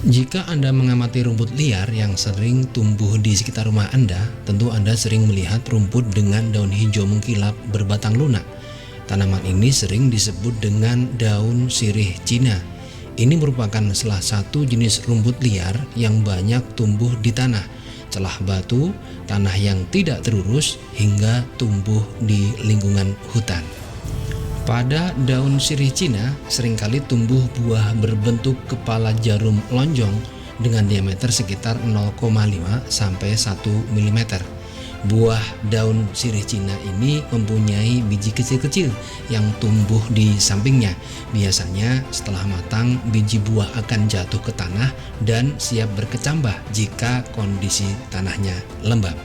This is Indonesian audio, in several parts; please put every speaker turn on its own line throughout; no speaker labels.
Jika Anda mengamati rumput liar yang sering tumbuh di sekitar rumah Anda, tentu Anda sering melihat rumput dengan daun hijau mengkilap berbatang lunak. Tanaman ini sering disebut dengan daun sirih Cina. Ini merupakan salah satu jenis rumput liar yang banyak tumbuh di tanah, celah batu, tanah yang tidak terurus, hingga tumbuh di lingkungan hutan. Pada daun sirih Cina seringkali tumbuh buah berbentuk kepala jarum lonjong dengan diameter sekitar 0,5 sampai 1 mm. Buah daun sirih Cina ini mempunyai biji kecil-kecil yang tumbuh di sampingnya. Biasanya setelah matang, biji buah akan jatuh ke tanah dan siap berkecambah jika kondisi tanahnya lembab.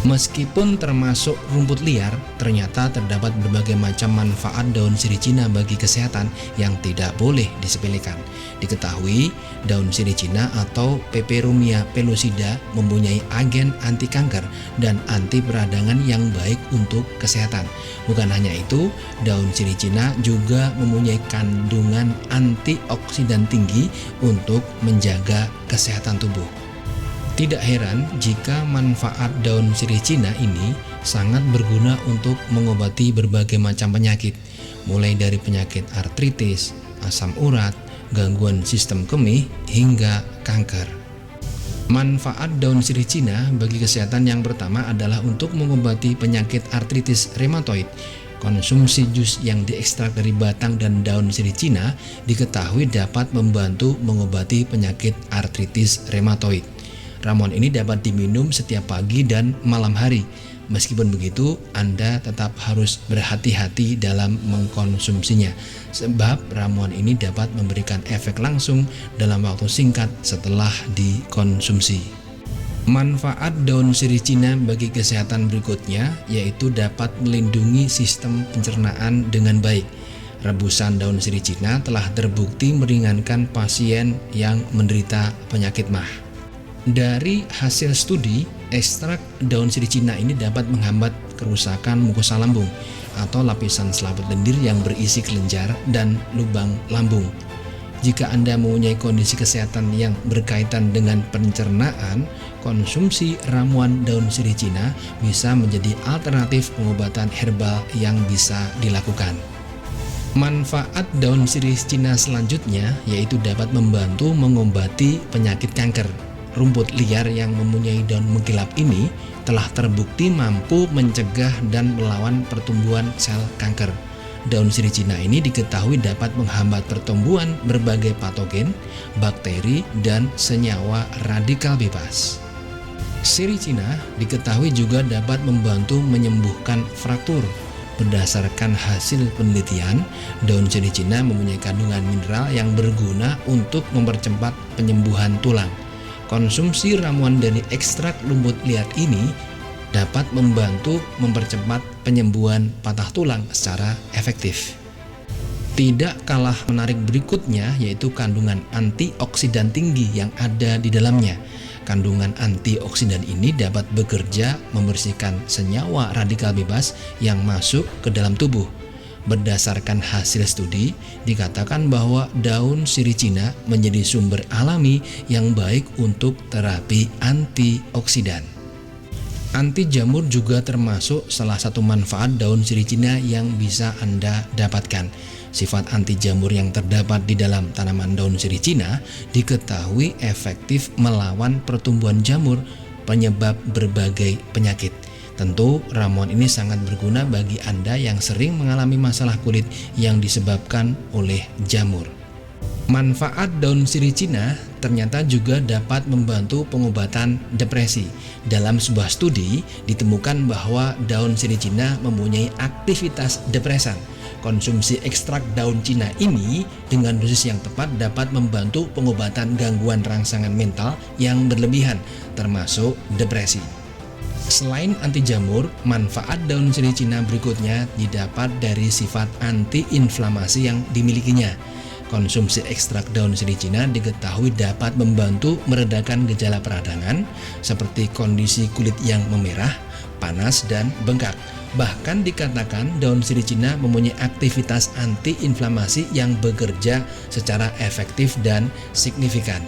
Meskipun termasuk rumput liar, ternyata terdapat berbagai macam manfaat daun sirih Cina bagi kesehatan yang tidak boleh disepelekan. Diketahui, daun sirih Cina atau Peperomia pellucida mempunyai agen anti kanker dan anti peradangan yang baik untuk kesehatan. Bukan hanya itu, daun sirih Cina juga mempunyai kandungan antioksidan tinggi untuk menjaga kesehatan tubuh. Tidak heran jika manfaat daun sirih Cina ini sangat berguna untuk mengobati berbagai macam penyakit, mulai dari penyakit artritis, asam urat, gangguan sistem kemih, hingga kanker. Manfaat daun sirih Cina bagi kesehatan yang pertama adalah untuk mengobati penyakit artritis rheumatoid. Konsumsi jus yang diekstrak dari batang dan daun sirih Cina diketahui dapat membantu mengobati penyakit artritis rheumatoid. Ramuan ini dapat diminum setiap pagi dan malam hari. Meskipun begitu, Anda tetap harus berhati-hati dalam mengkonsumsinya, sebab ramuan ini dapat memberikan efek langsung dalam waktu singkat setelah dikonsumsi. Manfaat daun sirih Cina bagi kesehatan berikutnya yaitu dapat melindungi sistem pencernaan dengan baik. Rebusan daun sirih Cina telah terbukti meringankan pasien yang menderita penyakit MAH. Dari hasil studi, ekstrak daun sirih Cina ini dapat menghambat kerusakan mukosa lambung atau lapisan selaput lendir yang berisi kelenjar dan lubang lambung. Jika Anda mempunyai kondisi kesehatan yang berkaitan dengan pencernaan, konsumsi ramuan daun sirih Cina bisa menjadi alternatif pengobatan herbal yang bisa dilakukan. Manfaat daun sirih Cina selanjutnya yaitu dapat membantu mengobati penyakit kanker. Rumput liar yang mempunyai daun mengkilap ini telah terbukti mampu mencegah dan melawan pertumbuhan sel kanker. Daun sirih Cina ini diketahui dapat menghambat pertumbuhan berbagai patogen, bakteri, dan senyawa radikal bebas. Sirih Cina diketahui juga dapat membantu menyembuhkan fraktur. Berdasarkan hasil penelitian, daun sirih Cina mempunyai kandungan mineral yang berguna untuk mempercepat penyembuhan tulang. Konsumsi ramuan dari ekstrak rumput liar ini dapat membantu mempercepat penyembuhan patah tulang secara efektif. Tidak kalah menarik berikutnya yaitu kandungan antioksidan tinggi yang ada di dalamnya. Kandungan antioksidan ini dapat bekerja membersihkan senyawa radikal bebas yang masuk ke dalam tubuh. Berdasarkan hasil studi, dikatakan bahwa daun sirih Cina menjadi sumber alami yang baik untuk terapi antioksidan. Anti jamur juga termasuk salah satu manfaat daun sirih Cina yang bisa Anda dapatkan. Sifat anti jamur yang terdapat di dalam tanaman daun sirih Cina diketahui efektif melawan pertumbuhan jamur penyebab berbagai penyakit. Tentu ramuan ini sangat berguna bagi Anda yang sering mengalami masalah kulit yang disebabkan oleh jamur. Manfaat daun sirih Cina ternyata juga dapat membantu pengobatan depresi. Dalam sebuah studi ditemukan bahwa daun sirih Cina mempunyai aktivitas depresan. Konsumsi ekstrak daun Cina ini dengan dosis yang tepat dapat membantu pengobatan gangguan rangsangan mental yang berlebihan, termasuk depresi. Selain anti jamur, manfaat daun sirih Cina berikutnya didapat dari sifat anti-inflamasi yang dimilikinya. Konsumsi ekstrak daun sirih Cina diketahui dapat membantu meredakan gejala peradangan seperti kondisi kulit yang memerah, panas, dan bengkak. Bahkan dikatakan daun sirih Cina mempunyai aktivitas anti-inflamasi yang bekerja secara efektif dan signifikan.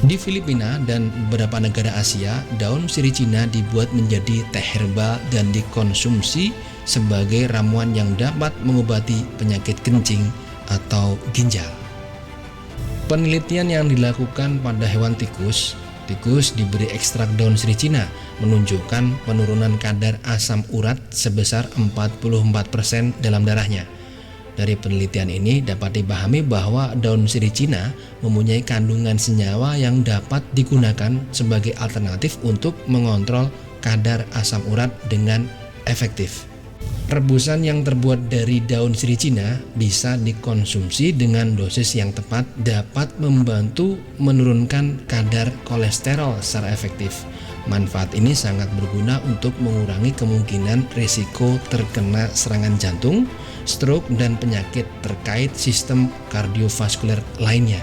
Di Filipina dan beberapa negara Asia, daun sirih Cina dibuat menjadi teh herbal dan dikonsumsi sebagai ramuan yang dapat mengobati penyakit kencing atau ginjal. Penelitian yang dilakukan pada hewan tikus diberi ekstrak daun sirih Cina menunjukkan penurunan kadar asam urat sebesar 44% dalam darahnya. Dari penelitian ini dapat dipahami bahwa daun sirih Cina mempunyai kandungan senyawa yang dapat digunakan sebagai alternatif untuk mengontrol kadar asam urat dengan efektif. Rebusan yang terbuat dari daun sirih Cina bisa dikonsumsi dengan dosis yang tepat, dapat membantu menurunkan kadar kolesterol secara efektif. Manfaat ini sangat berguna untuk mengurangi kemungkinan risiko terkena serangan jantung, stroke, dan penyakit terkait sistem kardiovaskuler lainnya.